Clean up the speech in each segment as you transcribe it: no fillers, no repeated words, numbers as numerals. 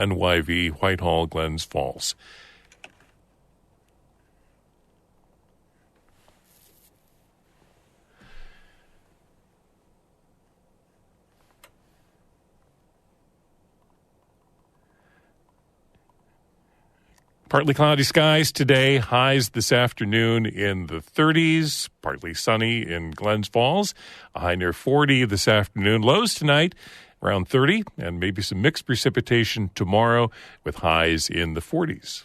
NYV, Whitehall, Glens Falls. Partly cloudy skies today, highs this afternoon in the 30s, partly sunny in Glens Falls, a high near 40 this afternoon. Lows tonight around 30, and maybe some mixed precipitation tomorrow with highs in the 40s.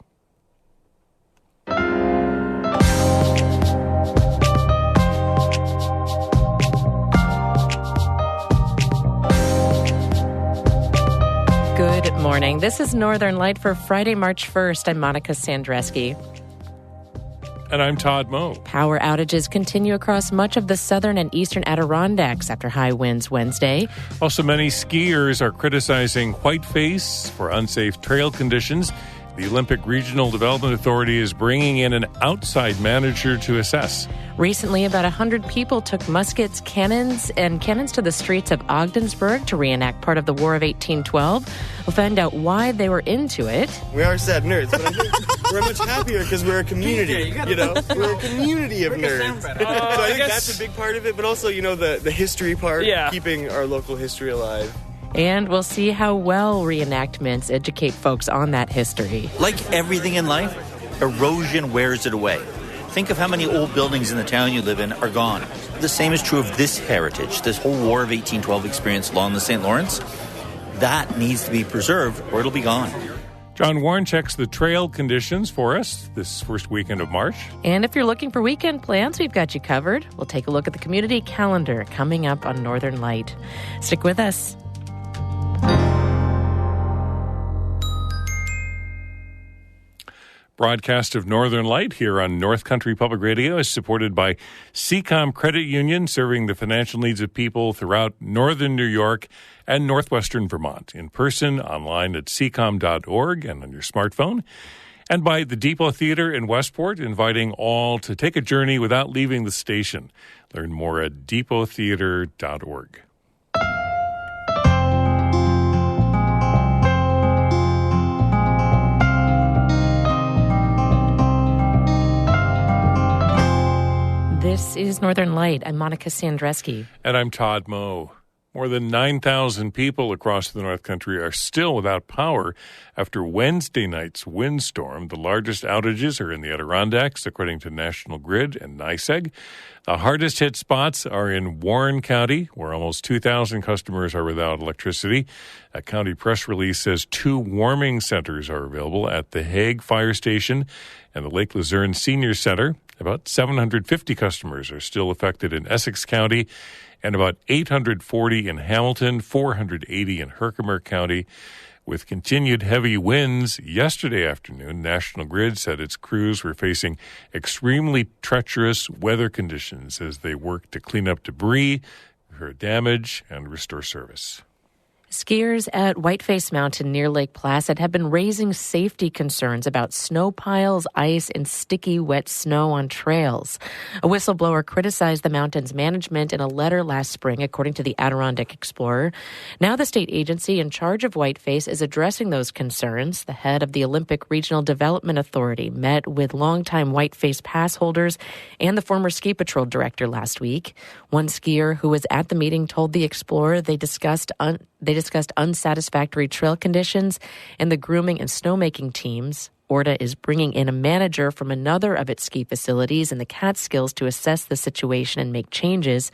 Good morning. This is Northern Light for Friday, March 1st. I'm Monica Sandreski. And I'm Todd Moe. Power outages continue across much of the southern and eastern Adirondacks after high winds Wednesday. Also, many skiers are criticizing Whiteface for unsafe trail conditions. The Olympic Regional Development Authority is bringing in an outside manager to assess. Recently, about 100 people took muskets, cannons to the streets of Ogdensburg to reenact part of the War of 1812. We'll find out why they were into it. We are sad nerds, but I think we're much happier because we're a community, We're a community of nerds. So I think that's a big part of it, but also, the history part, keeping our local history alive. And we'll see how well reenactments educate folks on that history. Like everything in life, erosion wears it away. Think of how many old buildings in the town you live in are gone. The same is true of this heritage, this whole War of 1812 experience along the St. Lawrence. That needs to be preserved or it'll be gone. John Warren checks the trail conditions for us this first weekend of March. And if you're looking for weekend plans, we've got you covered. We'll take a look at the community calendar coming up on Northern Light. Stick with us. Broadcast of Northern Light here on North Country Public Radio is supported by CCOM Credit Union, serving the financial needs of people throughout northern New York and northwestern Vermont, in person, online at ccom.org, and on your smartphone. And by the Depot Theater in Westport, inviting all to take a journey without leaving the station. Learn more at depottheater.org. This is Northern Light. I'm Monica Sandreski. And I'm Todd Moe. More than 9,000 people across the North Country are still without power after Wednesday night's windstorm. The largest outages are in the Adirondacks, according to National Grid and NYSEG. The hardest hit spots are in Warren County, where almost 2,000 customers are without electricity. A county press release says 2 warming centers are available at the Hague Fire Station and the Lake Luzerne Senior Center. About 750 customers are still affected in Essex County, and about 840 in Hamilton, 480 in Herkimer County. With continued heavy winds yesterday afternoon, National Grid said its crews were facing extremely treacherous weather conditions as they worked to clean up debris, repair damage, and restore service. Skiers at Whiteface Mountain near Lake Placid have been raising safety concerns about snow piles, ice, and sticky, wet snow on trails. A whistleblower criticized the mountain's management in a letter last spring, according to the Adirondack Explorer. Now the state agency in charge of Whiteface is addressing those concerns. The head of the Olympic Regional Development Authority met with longtime Whiteface pass holders and the former Ski Patrol director last week. One skier who was at the meeting told the Explorer they discussed unsatisfactory trail conditions and the grooming and snowmaking teams. ORDA is bringing in a manager from another of its ski facilities in the Catskills to assess the situation and make changes.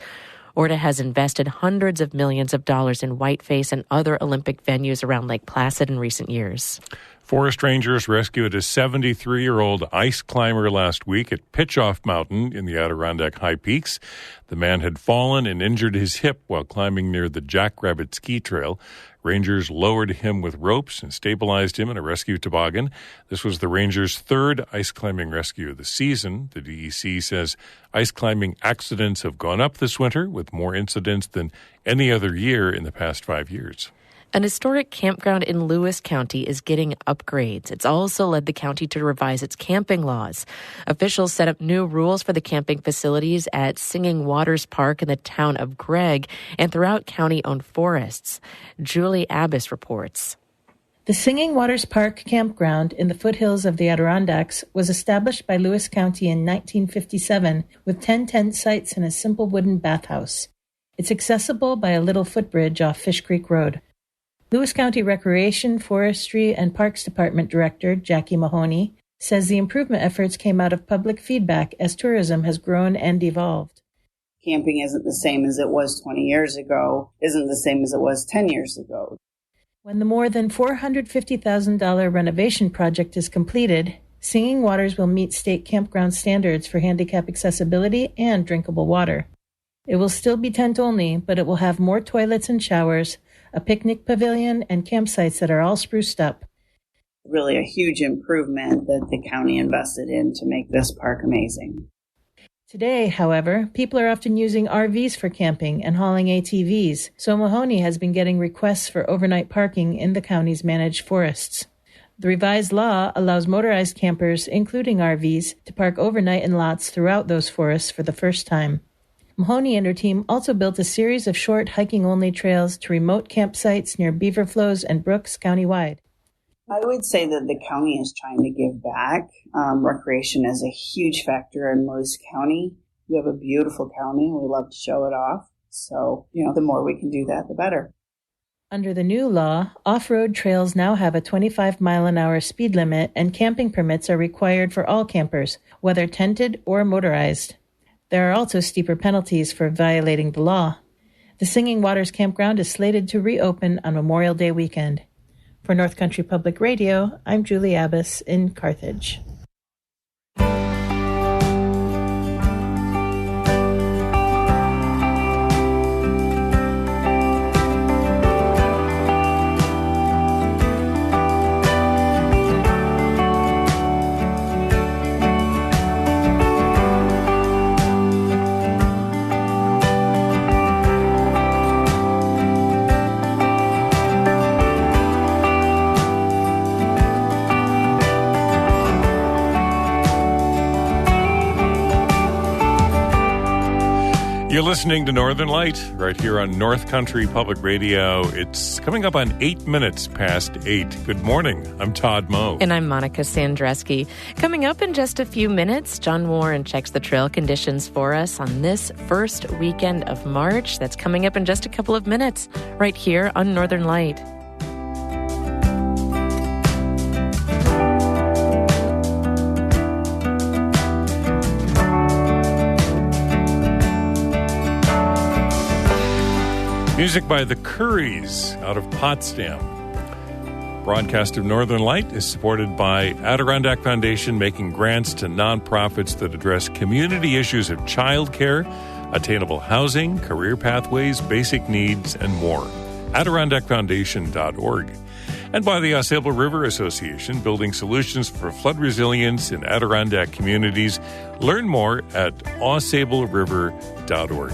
ORDA has invested hundreds of millions of dollars in Whiteface and other Olympic venues around Lake Placid in recent years. Forest rangers rescued a 73-year-old ice climber last week at Pitchoff Mountain in the Adirondack High Peaks. The man had fallen and injured his hip while climbing near the Jackrabbit Ski Trail. Rangers lowered him with ropes and stabilized him in a rescue toboggan. This was the Rangers' third ice climbing rescue of the season. The DEC says ice climbing accidents have gone up this winter, with more incidents than any other year in the past 5 years. An historic campground in Lewis County is getting upgrades. It's also led the county to revise its camping laws. Officials set up new rules for the camping facilities at Singing Waters Park in the town of Gregg and throughout county-owned forests. Julie Abbas reports. The Singing Waters Park campground in the foothills of the Adirondacks was established by Lewis County in 1957 with 10 tent sites and a simple wooden bathhouse. It's accessible by a little footbridge off Fish Creek Road. Lewis County Recreation, Forestry, and Parks Department Director Jackie Mahoney says the improvement efforts came out of public feedback as tourism has grown and evolved. Camping isn't the same as it was 20 years ago, isn't the same as it was 10 years ago. When the more than $450,000 renovation project is completed, Singing Waters will meet state campground standards for handicap accessibility and drinkable water. It will still be tent only, but it will have more toilets and showers, a picnic pavilion, and campsites that are all spruced up. Really a huge improvement that the county invested in to make this park amazing. Today, however, people are often using RVs for camping and hauling ATVs, so Mahoney has been getting requests for overnight parking in the county's managed forests. The revised law allows motorized campers, including RVs, to park overnight in lots throughout those forests for the first time. Mahoney and her team also built a series of short hiking-only trails to remote campsites near beaver flows and brooks countywide. I would say that the county is trying to give back. Recreation is a huge factor in Lewis County. We have a beautiful county and we love to show it off. So, the more we can do that, the better. Under the new law, off-road trails now have a 25-mile-an-hour speed limit and camping permits are required for all campers, whether tented or motorized. There are also steeper penalties for violating the law. The Singing Waters Campground is slated to reopen on Memorial Day weekend. For North Country Public Radio, I'm Julie Abbas in Carthage. You're listening to Northern Light right here on North Country Public Radio. It's coming up on 8 minutes past 8. Good morning. I'm Todd Moe. And I'm Monica Sandreski. Coming up in just a few minutes, John Warren checks the trail conditions for us on this first weekend of March. That's coming up in just a couple of minutes right here on Northern Light. Music by the Curries out of Potsdam. Broadcast of Northern Light is supported by Adirondack Foundation, making grants to nonprofits that address community issues of childcare, attainable housing, career pathways, basic needs, and more. AdirondackFoundation.org. And by the AuSable River Association, building solutions for flood resilience in Adirondack communities. Learn more at AuSableRiver.org.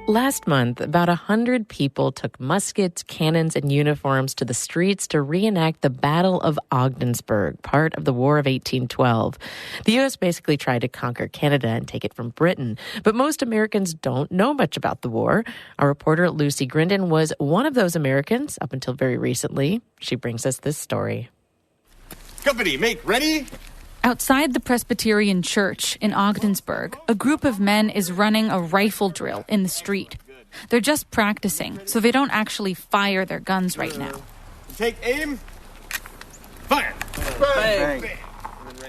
Last month, about 100 people took muskets, cannons, and uniforms to the streets to reenact the Battle of Ogdensburg, part of the War of 1812. The U.S. basically tried to conquer Canada and take it from Britain, but most Americans don't know much about the war. Our reporter, Lucy Grindon, was one of those Americans up until very recently. She brings us this story. Company, make ready. Outside the Presbyterian Church in Ogdensburg, a group of men is running a rifle drill in the street. They're just practicing, so they don't actually fire their guns right now. Take aim. Fire. Bang.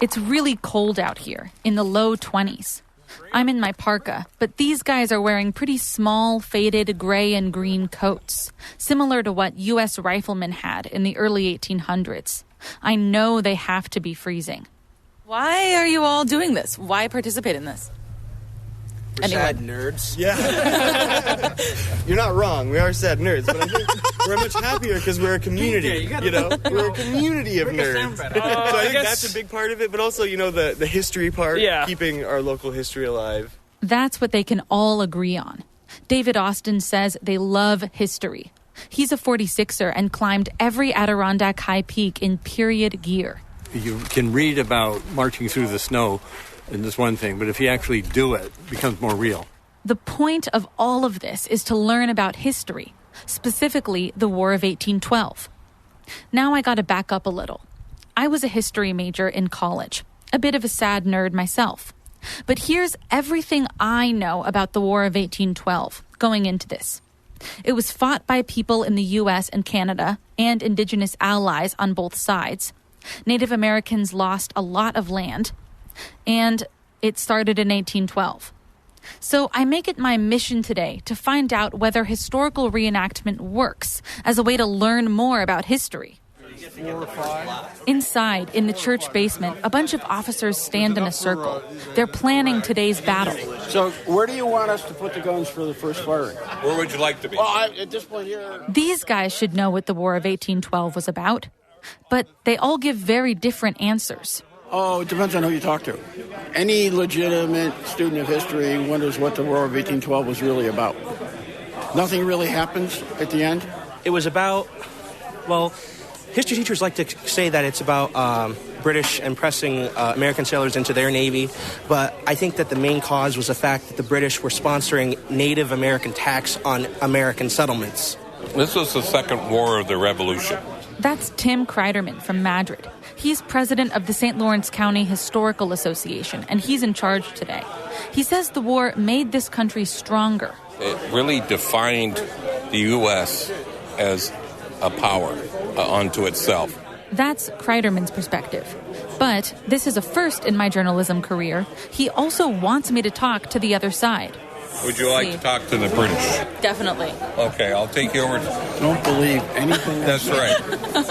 It's really cold out here, in the low 20s. I'm in my parka, but these guys are wearing pretty small, faded gray and green coats, similar to what U.S. riflemen had in the early 1800s. I know they have to be freezing. Why are you all doing this? Why participate in this? We're sad nerds. Yeah. You're not wrong. We are sad nerds, but I think we're much happier because we're a community. We're a community of nerds. So I think that's a big part of it, but also, the history part, keeping our local history alive. That's what they can all agree on. David Austin says they love history. He's a 46er and climbed every Adirondack high peak in period gear. You can read about marching through the snow, and that's one thing, but if you actually do it, it becomes more real. The point of all of this is to learn about history, specifically the War of 1812. Now I gotta back up a little. I was a history major in college, a bit of a sad nerd myself. But here's everything I know about the War of 1812 going into this. It was fought by people in the U.S. and Canada and Indigenous allies on both sides. Native Americans lost a lot of land, and it started in 1812. So I make it my mission today to find out whether historical reenactment works as a way to learn more about history. Inside, in the church basement, a bunch of officers stand in a circle. They're planning today's battle. So where do you want us to put the guns for the first firing? Where would you like to be? Well, at this point here... These guys should know what the War of 1812 was about, but they all give very different answers. Oh, it depends on who you talk to. Any legitimate student of history wonders what the War of 1812 was really about. Nothing really happens at the end. It was about, well, history teachers like to say that it's about British impressing American sailors into their Navy, but I think that the main cause was the fact that the British were sponsoring Native American tax on American settlements. This was the Second War of the Revolution. That's Tim Kreiderman from Madrid. He's president of the St. Lawrence County Historical Association, and he's in charge today. He says the war made this country stronger. It really defined the U.S. as a power unto itself. That's Kreiderman's perspective. But this is a first in my journalism career. He also wants me to talk to the other side. Would you like to talk to the British? Definitely. Okay, I'll take you over. Don't believe anything. That's right.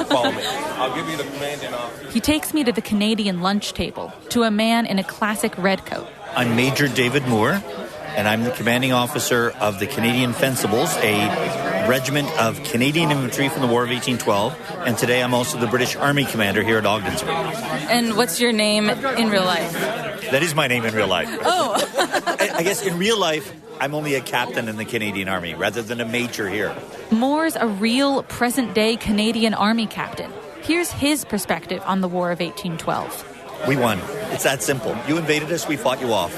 Follow me. I'll give you the commanding officer. He takes me to the Canadian lunch table, to a man in a classic red coat. I'm Major David Moore, and I'm the commanding officer of the Canadian Fencibles, a regiment of Canadian infantry from the War of 1812, and today I'm also the British Army commander here at Ogdensburg. And what's your name in real life? That is my name in real life. Oh. I guess in real life, I'm only a captain in the Canadian Army rather than a major here. Moore's a real present-day Canadian Army captain. Here's his perspective on the War of 1812. We won. It's that simple. You invaded us, we fought you off.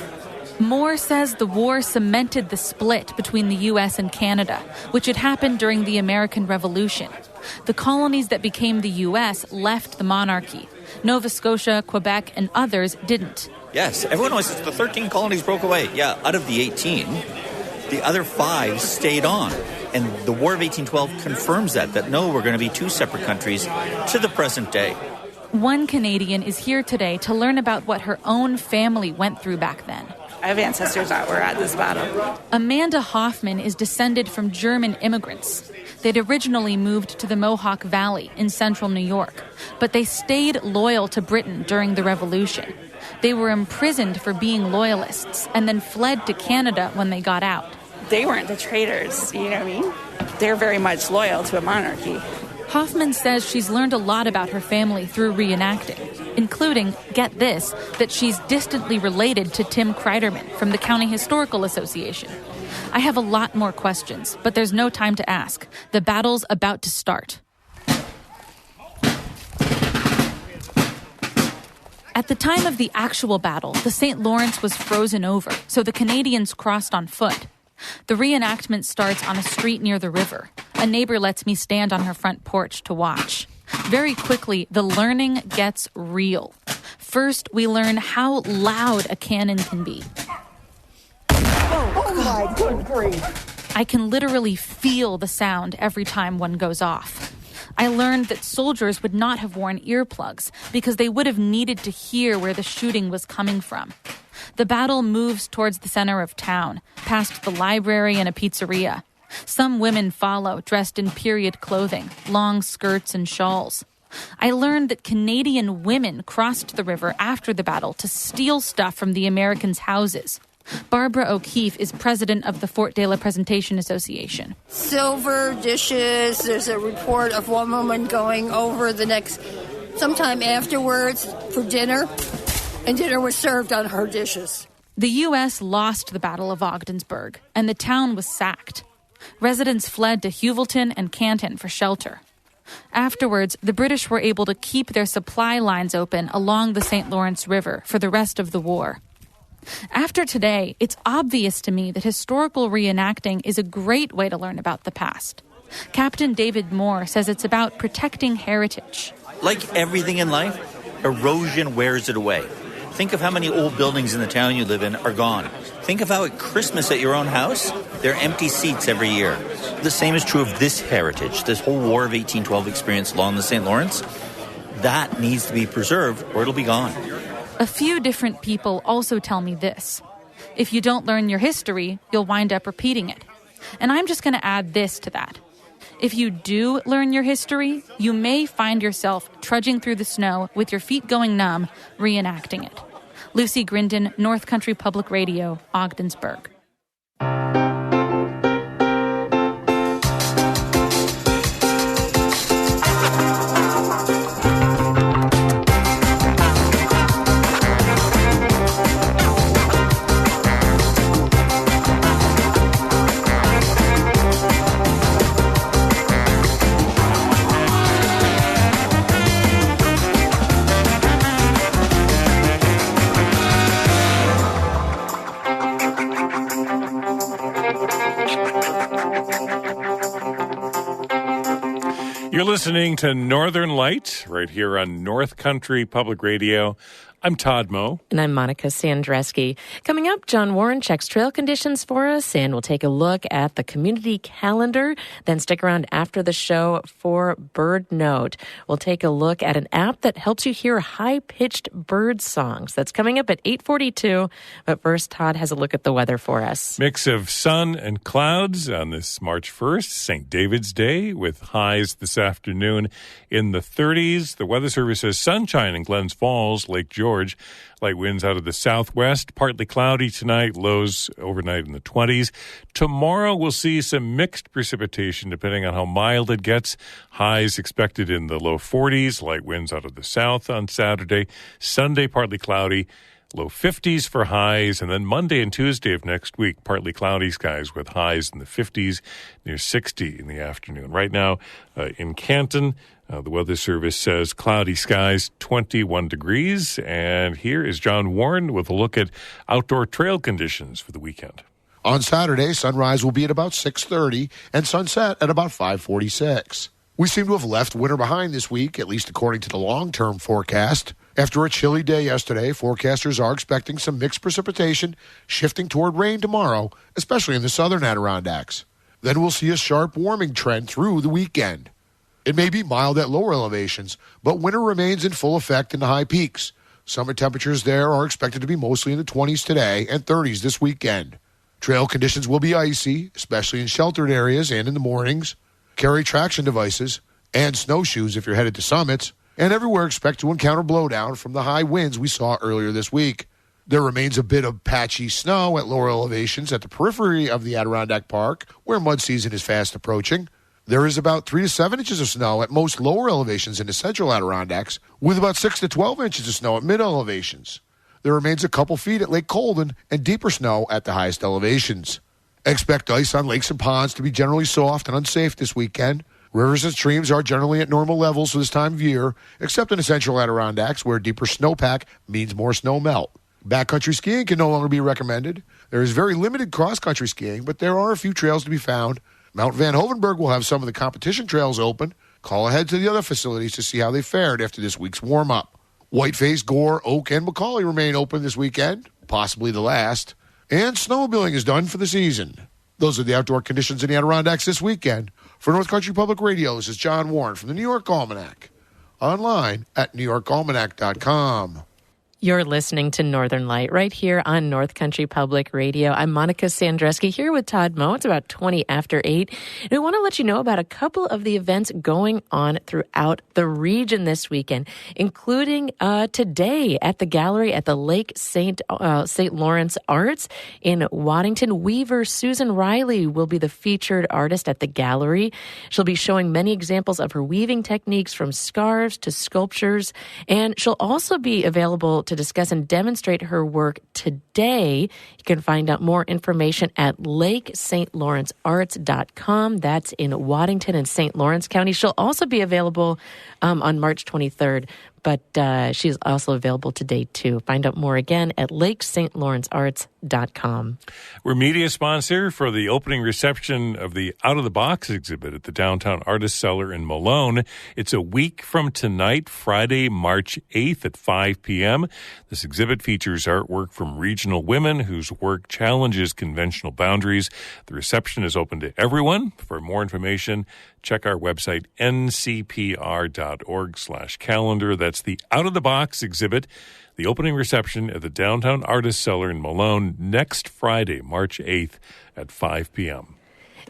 Moore says the war cemented the split between the U.S. and Canada, which had happened during the American Revolution. The colonies that became the U.S. left the monarchy. Nova Scotia, Quebec, and others didn't. Yes, everyone always says the 13 colonies broke away. Yeah, out of the 18, the other 5 stayed on. And the War of 1812 confirms that no, we're going to be 2 separate countries to the present day. One Canadian is here today to learn about what her own family went through back then. I have ancestors that were at this battle. Amanda Hoffman is descended from German immigrants. They'd originally moved to the Mohawk Valley in central New York, but they stayed loyal to Britain during the Revolution. They were imprisoned for being loyalists and then fled to Canada when they got out. They weren't the traitors, you know what I mean? They're very much loyal to a monarchy. Hoffman says she's learned a lot about her family through reenacting, including, get this, that she's distantly related to Tim Kreiderman from the County Historical Association. I have a lot more questions, but there's no time to ask. The battle's about to start. At the time of the actual battle, the St. Lawrence was frozen over, so the Canadians crossed on foot. The reenactment starts on a street near the river. A neighbor lets me stand on her front porch to watch. Very quickly, the learning gets real. First, we learn how loud a cannon can be. Oh my good grief. I can literally feel the sound every time one goes off. I learned that soldiers would not have worn earplugs because they would have needed to hear where the shooting was coming from. The battle moves towards the center of town, past the library and a pizzeria. Some women follow, dressed in period clothing, long skirts and shawls. I learned that Canadian women crossed the river after the battle to steal stuff from the Americans' houses. Barbara O'Keefe is president of the Fort de la Presentation Association. Silver dishes. There's a report of one woman going over the next, sometime afterwards, for dinner, and dinner was served on her dishes. The U.S. lost the Battle of Ogdensburg, and the town was sacked. Residents fled to Heuvelton and Canton for shelter. Afterwards, the British were able to keep their supply lines open along the St. Lawrence River for the rest of the war. After today, it's obvious to me that historical reenacting is a great way to learn about the past. Captain David Moore says it's about protecting heritage. Like everything in life, erosion wears it away. Think of how many old buildings in the town you live in are gone. Think of how at Christmas at your own house, there are empty seats every year. The same is true of this heritage, this whole War of 1812 experience along the St. Lawrence. That needs to be preserved or it'll be gone. A few different people also tell me this. If you don't learn your history, you'll wind up repeating it. And I'm just going to add this to that. If you do learn your history, you may find yourself trudging through the snow with your feet going numb, reenacting it. Lucy Grindon, North Country Public Radio, Ogdensburg. You're listening to Northern Light right here on North Country Public Radio. I'm Todd Moe. And I'm Monica Sandreski. Coming up, John Warren checks trail conditions for us, and we'll take a look at the community calendar. Then stick around after the show for Bird Note. We'll take a look at an app that helps you hear high-pitched bird songs. That's coming up at 8:42. But first, Todd has a look at the weather for us. Mix of sun and clouds on this March 1st, St. David's Day, with highs this afternoon in the 30s. The Weather Service says sunshine in Glens Falls, Lake George. Light winds out of the southwest, partly cloudy tonight, lows overnight in the 20s. Tomorrow we'll see some mixed precipitation depending on how mild it gets. Highs expected in the low 40s, light winds out of the south on Saturday. Sunday, partly cloudy, low 50s for highs. And then Monday and Tuesday of next week, partly cloudy skies with highs in the 50s, near 60 in the afternoon. Right now in Canton, the Weather Service says cloudy skies, 21 degrees. And here is John Warren with a look at outdoor trail conditions for the weekend. On Saturday, sunrise will be at about 6:30 and sunset at about 5:46. We seem to have left winter behind this week, at least according to the long-term forecast. After a chilly day yesterday, forecasters are expecting some mixed precipitation, shifting toward rain tomorrow, especially in the southern Adirondacks. Then we'll see a sharp warming trend through the weekend. It may be mild at lower elevations, but winter remains in full effect in the high peaks. Summer temperatures there are expected to be mostly in the 20s today and 30s this weekend. Trail conditions will be icy, especially in sheltered areas and in the mornings. Carry traction devices and snowshoes if you're headed to summits, and everywhere expect to encounter blowdown from the high winds we saw earlier this week. There remains a bit of patchy snow at lower elevations at the periphery of the Adirondack Park, where mud season is fast approaching. There is about 3 to 7 inches of snow at most lower elevations in the central Adirondacks, with about 6 to 12 inches of snow at mid-elevations. There remains a couple feet at Lake Colden and deeper snow at the highest elevations. Expect ice on lakes and ponds to be generally soft and unsafe this weekend. Rivers and streams are generally at normal levels for this time of year, except in the central Adirondacks, where deeper snowpack means more snow melt. Backcountry skiing can no longer be recommended. There is very limited cross-country skiing, but there are a few trails to be found. Mount Van Hovenberg will have some of the competition trails open. Call ahead to the other facilities to see how they fared after this week's warm-up. Whiteface, Gore, Oak, and Macaulay remain open this weekend, possibly the last. And snowmobiling is done for the season. Those are the outdoor conditions in the Adirondacks this weekend. For North Country Public Radio, this is John Warren from the New York Almanac. Online at NewYorkAlmanac.com. You're listening to Northern Light right here on North Country Public Radio. I'm Monica Sandreski here with Todd Moe. It's about 20 after 8. And we want to let you know about a couple of the events going on throughout the region this weekend, including today at the gallery at the Lake St. Lawrence Arts in Waddington. Weaver Susan Riley will be the featured artist at the gallery. She'll be showing many examples of her weaving techniques from scarves to sculptures, and she'll also be available to discuss and demonstrate her work today. You can find out more information at lakestlourencearts.com. That's in Waddington and St. Lawrence County. She'll also be available on March 23rd, but she's also available today, too. Find out more again at lakestlourencearts.com. We're media sponsor for the opening reception of the Out of the Box exhibit at the Downtown Artist Cellar in Malone. It's a week from tonight, Friday, March 8th at 5 p.m. This exhibit features artwork from regional women whose work challenges conventional boundaries. The reception is open to everyone. For more information, check our website, ncpr.org/calendar. That's the Out of the Box exhibit, the opening reception at the Downtown Artist Cellar in Malone next Friday, March 8th at 5 p.m.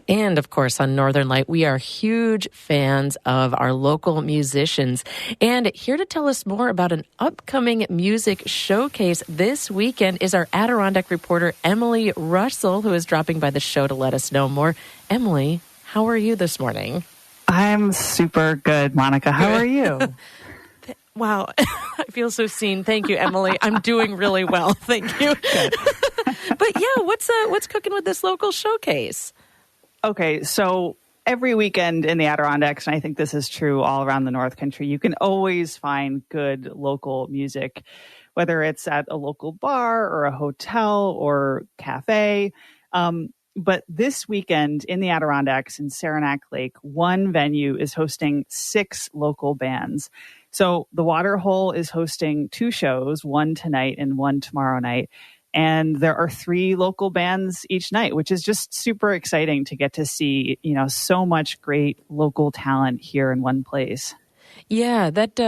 And, of course, on Northern Light, we are huge fans of our local musicians. And here to tell us more about an upcoming music showcase this weekend is our Adirondack reporter, Emily Russell, who is dropping by the show to let us know more. Emily, how are you this morning? I'm super good, Monica. How are you? Wow. I feel so seen. Thank you, Emily. I'm doing really well. Thank you. But yeah, what's cooking with this local showcase? Okay, so every weekend in the Adirondacks, and I think this is true all around the North Country, you can always find good local music, whether it's at a local bar or a hotel or cafe. But this weekend in the Adirondacks in Saranac Lake, one venue is hosting 6 local bands. So the Waterhole is hosting 2 shows, one tonight and one tomorrow night. And there are 3 local bands each night, which is just super exciting to get to see, so much great local talent here in one place. Yeah, that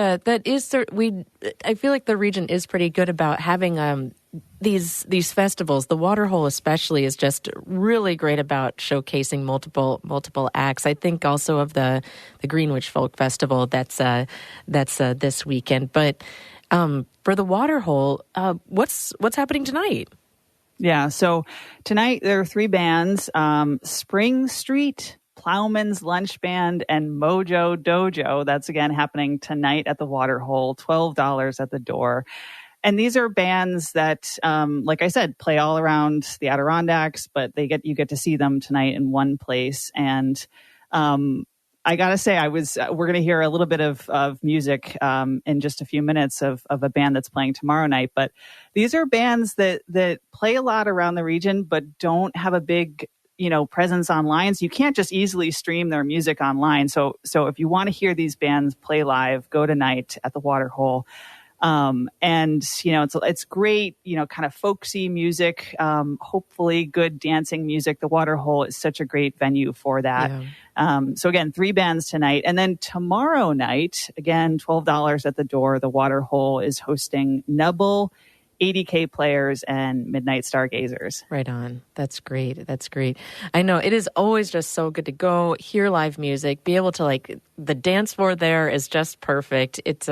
is. I feel like the region is pretty good about having these festivals. The Waterhole especially is just really great about showcasing multiple acts. I think also of the Greenwich Folk Festival that's this weekend, but. For the Waterhole, what's happening tonight? Yeah, so tonight there are 3 bands, Spring Street, Plowman's Lunch Band, and Mojo Dojo. That's again happening tonight at the Waterhole, $12 at the door. And these are bands that, like I said, play all around the Adirondacks, but you get to see them tonight in one place. And I gotta say, we're gonna hear a little bit of music in just a few minutes of a band that's playing tomorrow night. But these are bands that play a lot around the region, but don't have a big presence online. So you can't just easily stream their music online. So if you want to hear these bands play live, go tonight at the Waterhole. And it's great, kind of folksy music, hopefully good dancing music. The Waterhole is such a great venue for that. Yeah. So again, 3 bands tonight. And then tomorrow night, again, $12 at the door. The Waterhole is hosting Nubble, 80K Players, and Midnight Stargazers. Right on. That's great. That's great. I know it is always just so good to go hear live music, be able to the dance floor there is just perfect. It's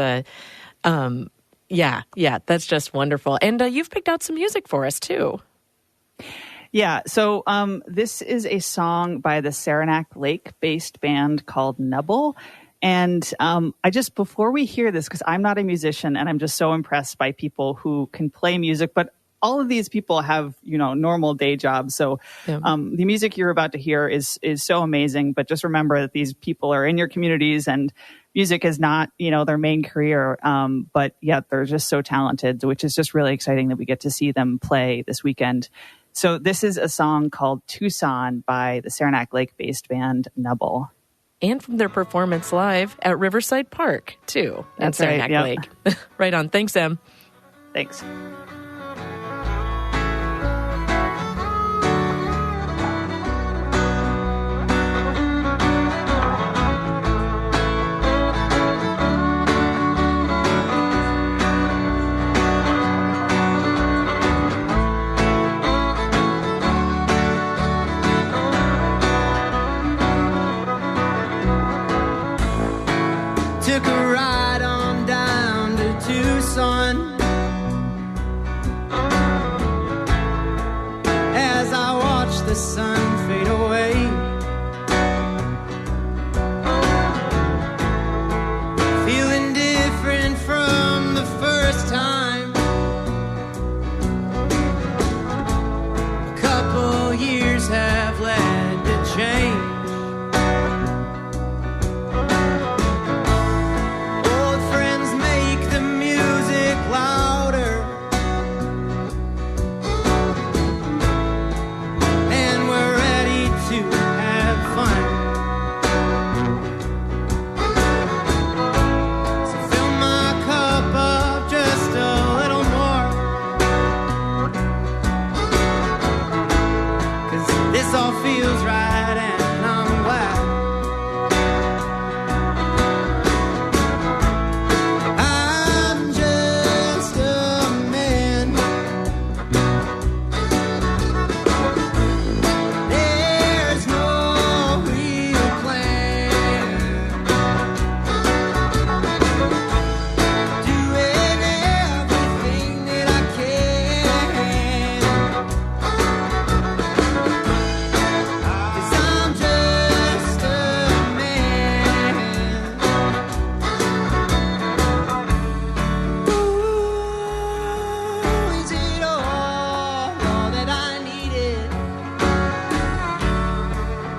yeah, that's just wonderful. And you've picked out some music for us too. Yeah, so this is a song by the Saranac Lake-based band called Nubble. And before we hear this, because I'm not a musician and I'm just so impressed by people who can play music, but all of these people have, normal day jobs. So the music you're about to hear is so amazing. But just remember that these people are in your communities and music is not, their main career. But yet they're just so talented, which is just really exciting that we get to see them play this weekend. So this is a song called Tucson by the Saranac Lake-based band Nubble. And from their performance live at Riverside Park, too, at Saranac Lake. Right on. Thanks, Em. Thanks. Took a ride on down to Tucson. feels right, and I'm glad. I'm just a man. There's no real plan. Doing everything that I can. 'Cause I'm just a man. Ooh, is it all that I needed?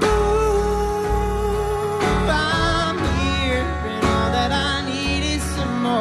Ooh, I'm here, and all that I need is some more.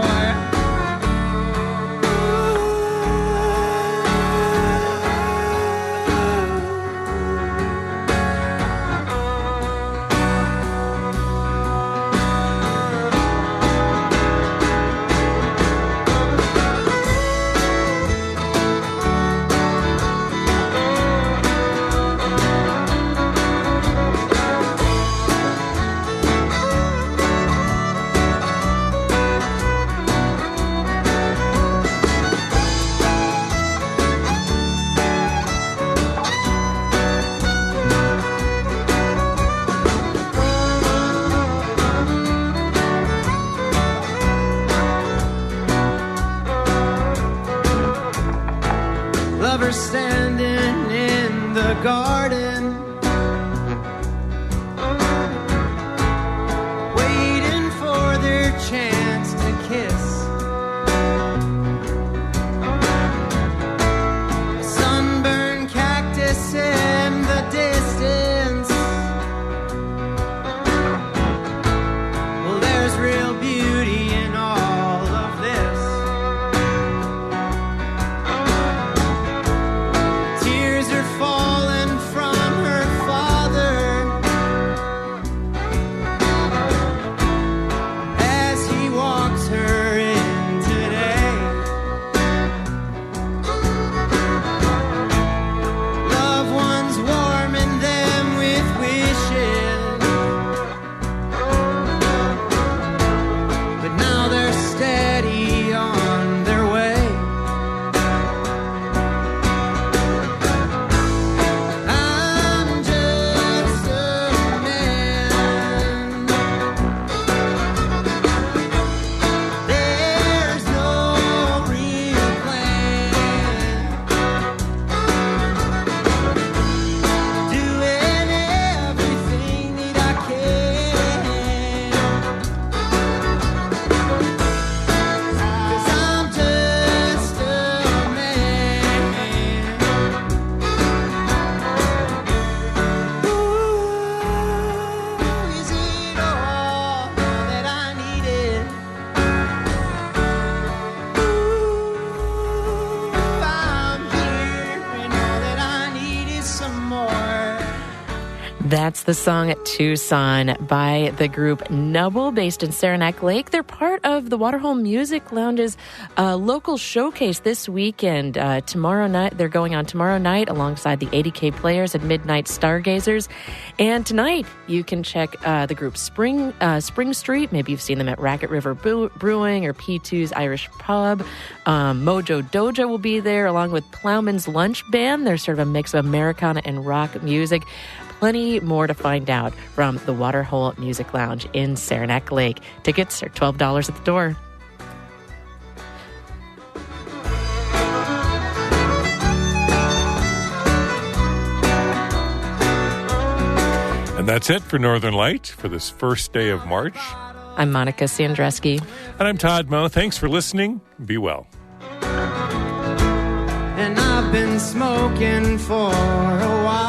Lovers standing in the garden, waiting for their chance to kiss. A sunburned cactus in the distance. Well, there's real beauty in all of this. Tears are falling from her father as he walks her in today. Loved ones warming them with wishes, but now they're steady on their way. I'm just a man. There's no real plan. Doing everything that I can. 'Cause I'm just a man. Ooh, is it all that I needed? Ooh, I'm here, and all that I need is some more. That's the song Tucson by the group Nubble, based in Saranac Lake. They're part of the Waterhole Music Lounge's local showcase this weekend. Tomorrow night, they're going on tomorrow night alongside the 80K Players and Midnight Stargazers. And tonight, you can check the group Spring Street. Maybe you've seen them at Racket River Brewing or P2's Irish Pub. Mojo Dojo will be there, along with Plowman's Lunch Band. They're sort of a mix of Americana and rock music. Plenty more to find out from the Waterhole Music Lounge in Saranac Lake. Tickets are $12 at the door. And that's it for Northern Light for this first day of March. I'm Monica Sandreski. And I'm Todd Moe. Thanks for listening. Be well. And I've been smoking for a while.